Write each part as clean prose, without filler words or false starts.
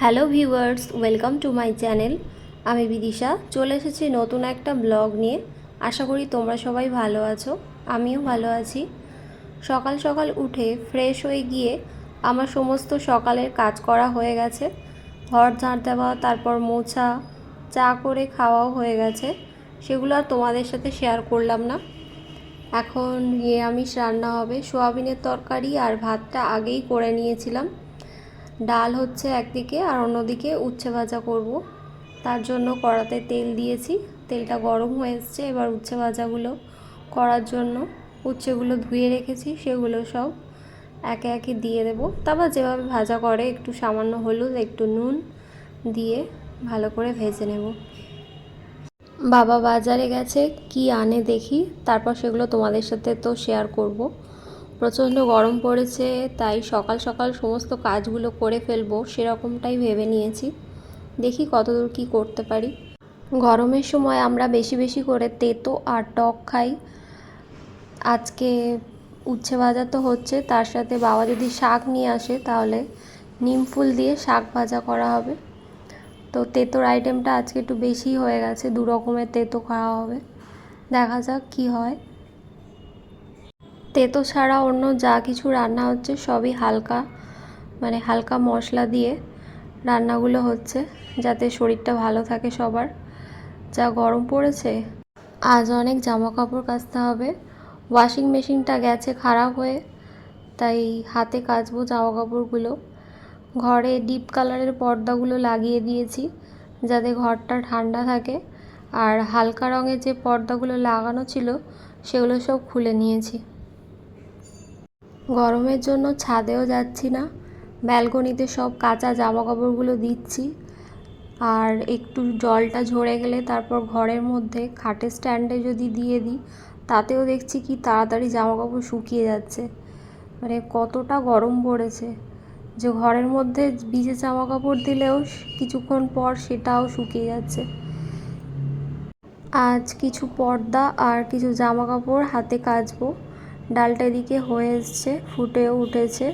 Hello viewers, welcome to my channel. আমি বিদিশা চলে এসেছি নতুন একটা ব্লগ নিয়ে। আশা করি তোমরা সবাই ভালো আছো, আমিও ভালো আছি। সকাল সকাল উঠে ফ্রেশ হয়ে গিয়ে আমার সমস্ত সকালের কাজ করা হয়ে গেছে। ঘর ঝাড় দেওয়া, তারপর মোছা, চা করে খাওয়াও হয়ে গেছে। সেগুলো আর তোমাদের সাথে শেয়ার করলাম না। এখন নিরামিষ রান্না হবে, সোয়াবিনের তরকারি আর ভাতটা আগেই করে নিয়েছিলাম। ডাল হচ্ছে একদিকে আর অন্যদিকে উচ্ছে ভাজা করব। তার জন্য কড়াতে তেল দিয়েছি, তেলটা গরম হয়ে এসছে। এবার উচ্ছে ভাজাগুলো করার জন্য উচ্ছেগুলো ধুয়ে রেখেছি, সেগুলো সব একে একে দিয়ে দেবো। তারপর যেভাবে ভাজা করে একটু সামান্য হলুদ, একটু নুন দিয়ে ভালো করে ভেজে নেব। বাবা বাজারে গেছে, কি আনে দেখি, তারপর সেগুলো তোমাদের সাথে তো শেয়ার করব। প্রচণ্ড গরম পড়েছে, তাই সকাল সকাল সমস্ত কাজগুলো করে ফেলবো সেরকমটাই ভেবে নিয়েছি। দেখি কতদূর কী করতে পারি। গরমের সময় আমরা বেশি বেশি করে তেতো আর টক খাই। আজকে উচ্ছে ভাজা তো হচ্ছে, তার সাথে বাবা যদি শাক নিয়ে আসে তাহলে নিম ফুল দিয়ে শাক ভাজা করা হবে। তো তেঁতোর আইটেমটা আজকে একটু বেশি হয়ে গেছে, 2 রকমের তেঁতো খাওয়া হবে। দেখা যাক কি হয়। তেঁতো ছাড়া অন্য যা কিছু রান্না হচ্ছে সবই হালকা, মানে হালকা মশলা দিয়ে রান্নাগুলো হচ্ছে, যাতে শরীরটা ভালো থাকে সবার। যা গরম পড়েছে, আজ অনেক জামা কাপড় কাচতে হবে। ওয়াশিং মেশিনটা গেছে খারাপ হয়ে, তাই হাতে কাচবো জামা কাপড়গুলো। ঘরে ডিপ কালারের পর্দাগুলো লাগিয়ে দিয়েছি যাতে ঘরটা ঠান্ডা থাকে, আর হালকা রঙের যে পর্দাগুলো লাগানো ছিল সেগুলো সব খুলে নিয়েছি। গরমের জন্য ছাদেও যাচ্ছি না, ব্যালকনিতে সব কাঁচা জামা কাপড়গুলো দিচ্ছি। আর একটু জলটা ঝরে গেলে তারপর ঘরের মধ্যে খাটের স্ট্যান্ডে যদি দিয়ে দিই, তাতেও দেখছি কি তাড়াতাড়ি জামা কাপড় শুকিয়ে যাচ্ছে। মানে কতটা গরম পড়েছে যে ঘরের মধ্যে ভিজে জামা কাপড় দিলেও কিছুক্ষণ পর সেটাও শুকিয়ে যাচ্ছে। আজ কিছু পর্দা আর কিছু জামা কাপড় হাতে কাচবো। ডালটা এদিকে হয়ে এসছে, ফুটেও উঠেছে।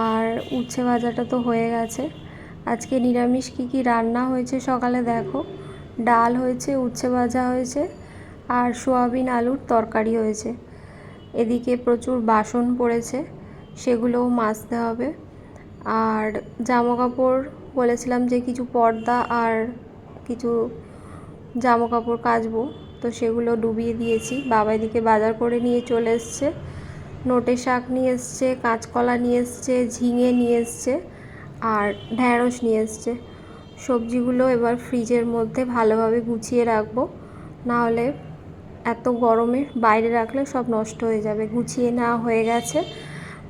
আর উচ্ছে ভাজাটা তো হয়ে গেছে। আজকে নিরামিষ কী কী রান্না হয়েছে সকালে দেখো। ডাল হয়েছে, উচ্ছে ভাজা হয়েছে, আর সোয়াবিন আলুর তরকারি হয়েছে। এদিকে প্রচুর বাসন পড়েছে, সেগুলোও মাজতে হবে। আর জামা কাপড় বলেছিলাম যে কিছু পর্দা আর কিছু জামা কাপড় কাচবো, তো সেগুলো ডুবিয়ে দিয়েছি। বাবা এদিকে বাজার করে নিয়ে চলে এসছে, নোটে শাক নিয়ে এসছে, কাঁচকলা নিয়ে এসছে, ঝিঙে নিয়ে এসছে, আর ঢ্যাঁড়স নিয়ে এসছে। সবজিগুলো এবার ফ্রিজের মধ্যে ভালোভাবে গুছিয়ে রাখবো, নাহলে এত গরমে বাইরে রাখলে সব নষ্ট হয়ে যাবে। গুছিয়ে নেওয়া হয়ে গেছে।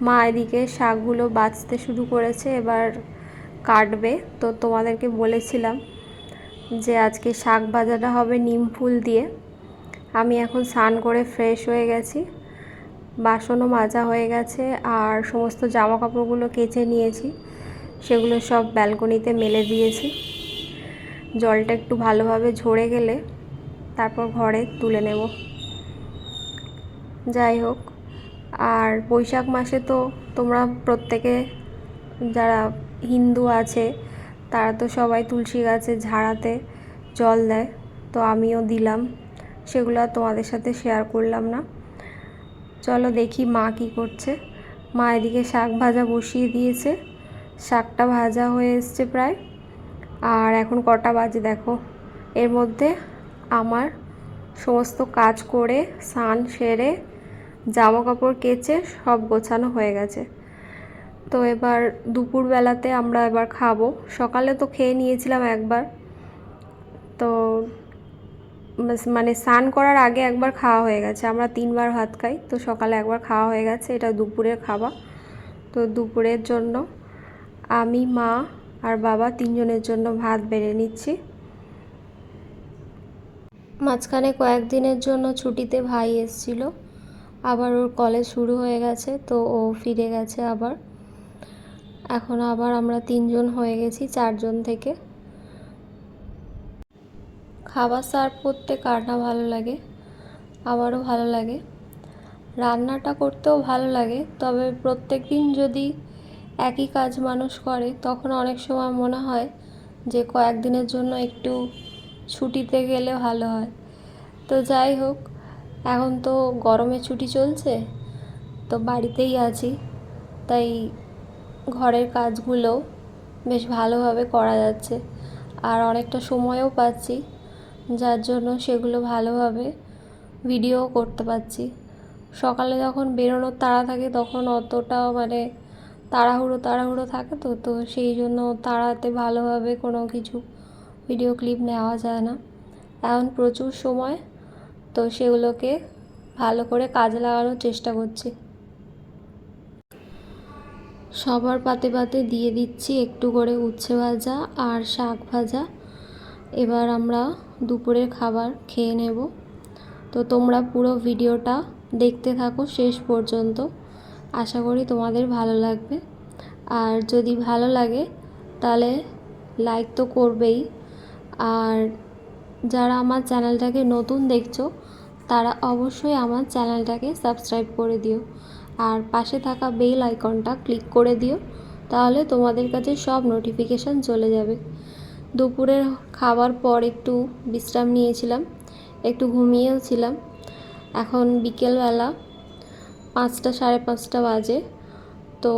মা এদিকে শাকগুলো বাছতে শুরু করেছে, এবার কাটবে। তো তোমাদেরকে বলেছিলাম যে আজকে শাক ভাজাটা হবে নিম ফুল দিয়ে। আমি এখন স্নান করে ফ্রেশ হয়ে গেছি, বাসনও মাজা হয়ে গেছে, আর সমস্ত জামা কাপড়গুলো কেচে নিয়েছি, সেগুলো সব ব্যালকনিতে মেলে দিয়েছি। জলটা একটু ভালোভাবে ঝরে গেলে তারপর ঘরে তুলে নেব। যাই হোক, আর বৈশাখ মাসে তো তোমরা প্রত্যেকে যারা হিন্দু আছে তারা তো সবাই তুলসী গাছে ঝাড়াতে জল দেয়, তো আমিও দিলাম। সেগুলো আর তোমাদের সাথে শেয়ার করলাম না। চলো দেখি মা কী করছে। মা এদিকে শাক ভাজা বসিয়ে দিয়েছে, শাকটা ভাজা হয়ে এসছে প্রায়। আর এখন কটা বাজে দেখো। এর মধ্যে আমার সমস্ত কাজ করে স্নান সেরে জামা কাপড় কেচে সব গোছানো হয়ে গেছে। তো এবার দুপুরবেলাতে আমরা এবার খাবো। সকালে তো খেয়ে নিয়েছিলাম একবার, তো মানে স্নান করার আগে একবার খাওয়া হয়ে গেছে। আমরা 3 বার ভাত খাই, তো সকালে একবার খাওয়া হয়ে গেছে, এটা দুপুরের খাওয়া। তো দুপুরের জন্য আমি, মা আর বাবা 3 জনের জন্য ভাত বেড়ে নিচ্ছি। মাঝখানে কয়েকদিনের জন্য ছুটিতে ভাই এসেছিল, আবার ওর কলেজ শুরু হয়ে গেছে, তো ও ফিরে গেছে আবার। এখন আবার আমরা 3 জন হয়ে গেছি 4 জন থেকে। খাবার সার্ভ করতে কার না ভালো লাগে, আমারও ভালো লাগে। রান্নাটা করতেও ভালো লাগে, তবে প্রত্যেক দিন যদি একই কাজ মানুষ করে তখন অনেক সময় মনে হয় যে কয়েকদিনের জন্য একটু ছুটিতে গেলে ভালো হয়। তো যাই হোক, এখন তো গরমের ছুটি চলছে, তো বাড়িতেই আছি, তাই ঘরের কাজগুলো বেশ ভালোভাবে করা যাচ্ছে আর অনেকটা সময়ও পাচ্ছি, যার জন্য সেগুলো ভালোভাবে ভিডিও করতে পারছি। সকালে যখন বেরোনোর তাড়া থাকে তখন অতটা তাড়াহুড়ো থাকে, তো সেই জন্য তাড়াতে ভালোভাবে কোনো কিছু ভিডিও ক্লিপ নেওয়া যায় না। এখন প্রচুর সময়, তো সেগুলোকে ভালো করে কাজে লাগানোর চেষ্টা করছি। সবার পাতে পাতে দিয়ে দিচ্ছি একটু করে উচ্ছে ভাজা আর শাক ভাজা। এবার আমরা দুপুরের খাবার খেয়ে নেব। তো তোমরা পুরো ভিডিওটা দেখতে থাকো শেষ পর্যন্ত, আশা করি তোমাদের ভালো লাগবে। আর যদি ভালো লাগে তাহলে লাইক তো করবেই, আর যারা আমার চ্যানেলটাকে নতুন দেখছো তারা অবশ্যই আমার চ্যানেলটাকে সাবস্ক্রাইব করে দিও আর পাশে থাকা বেল আইকনটা ক্লিক করে দিও, তাহলে তোমাদের কাছে সব নোটিফিকেশান চলে যাবে। দুপুরের খাবার পর একটু বিশ্রাম নিয়েছিলাম, একটু ঘুমিয়েও ছিলাম। এখন বিকেলবেলা 5টা সাড়ে 5টা বাজে, তো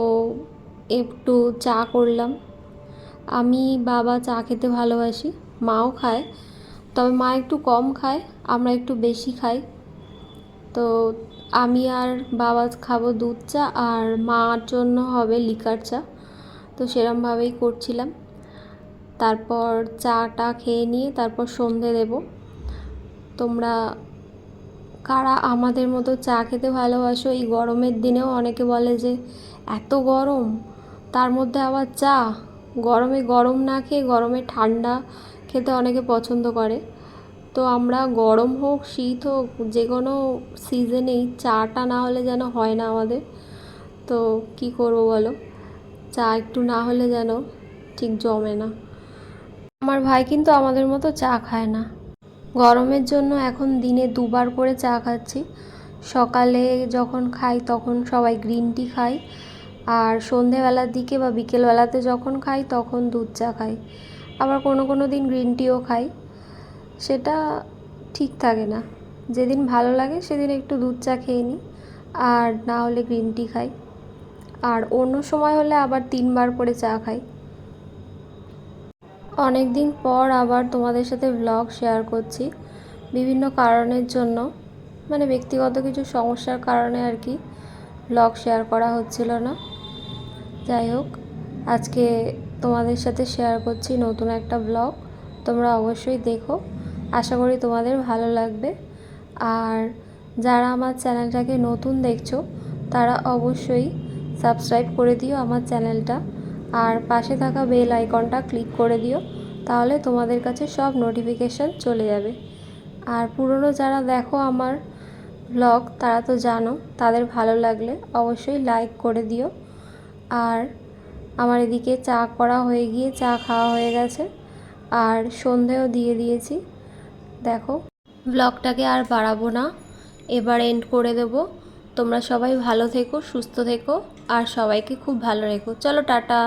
একটু চা করলাম। আমি বাবা চা খেতে ভালোবাসি, মাও খায়, তবে মা একটু কম খায়, আমরা একটু বেশি খাই। তো আমি আর বাবা খাবো দুধ চা, আর মার জন্য হবে লিকার চা, তো সেরমভাবেই করছিলাম। তারপর চাটা খেয়ে নিয়ে তারপর সন্ধে দেব। তোমরা কারা আমাদের মতো চা খেতে ভালোবাসো এই গরমের দিনেও? অনেকে বলে যে এত গরম, তার মধ্যে আবার চা। গরমে গরম না খেয়ে গরমে ঠান্ডা খেতে অনেকে পছন্দ করে। তো আমরা গরম হোক শীত হোক যে কোনো সিজনেই চাটা না হলে যেন হয় না আমাদের। তো কি করবো বলো, চা একটু না হলে যেন ঠিক জমে না। আমার ভাই কিন্তু আমাদের মতো চা খায় না। গরমের জন্য এখন দিনে 2বার করে চা খাচ্ছি। সকালে যখন খাই তখন সবাই গ্রিন টি খাই, আর সন্ধেবেলার দিকে বা বিকেলবেলাতে যখন খাই তখন দুধ চা খাই। আবার কোনো দিন গ্রিন টিও খাই, সেটা ঠিক থাকে না। যেদিন ভালো লাগে সেদিন একটু দুধ চা খেয়ে নিই, আর না হলে গ্রিন টি খাই। আর অন্য সময় হলে আবার 3বার করে চা খাই। অনেক দিন পর আবার তোমাদের সাথে ব্লগ শেয়ার করছি। বিভিন্ন কারণের জন্য, ব্যক্তিগত কিছু সমস্যার কারণে আর কি ব্লগ শেয়ার করা হচ্ছিল না। যাই হোক, আজকে তোমাদের সাথে শেয়ার করছি নতুন একটা ব্লগ। তোমরা অবশ্যই দেখো, আশা করি তোমাদের ভালো লাগবে। আর যারা আমার চ্যানেলটাকে নতুন দেখছো তারা অবশ্যই সাবস্ক্রাইব করে দিও আমার চ্যানেলটা, আর পাশে থাকা বেল আইকনটা ক্লিক করে দিও, তাহলে তোমাদের কাছে সব নোটিফিকেশান চলে যাবে। আর পুরনো যারা দেখো আমার ব্লগ তারা তো জানো, তাদের ভালো লাগলে অবশ্যই লাইক করে দিও। আর আমার এদিকে চা করা হয়ে গিয়ে চা খাওয়া হয়ে গেছে, আর সন্ধেও দিয়ে দিয়েছি। দেখো, ব্লগটাকে আর বাড়াবো না, এবার এন্ড করে দেবো। তোমরা সবাই ভালো থেকো, সুস্থ থেকো, আর সবাইকে খুব ভালো রেখো। চলো টাটা।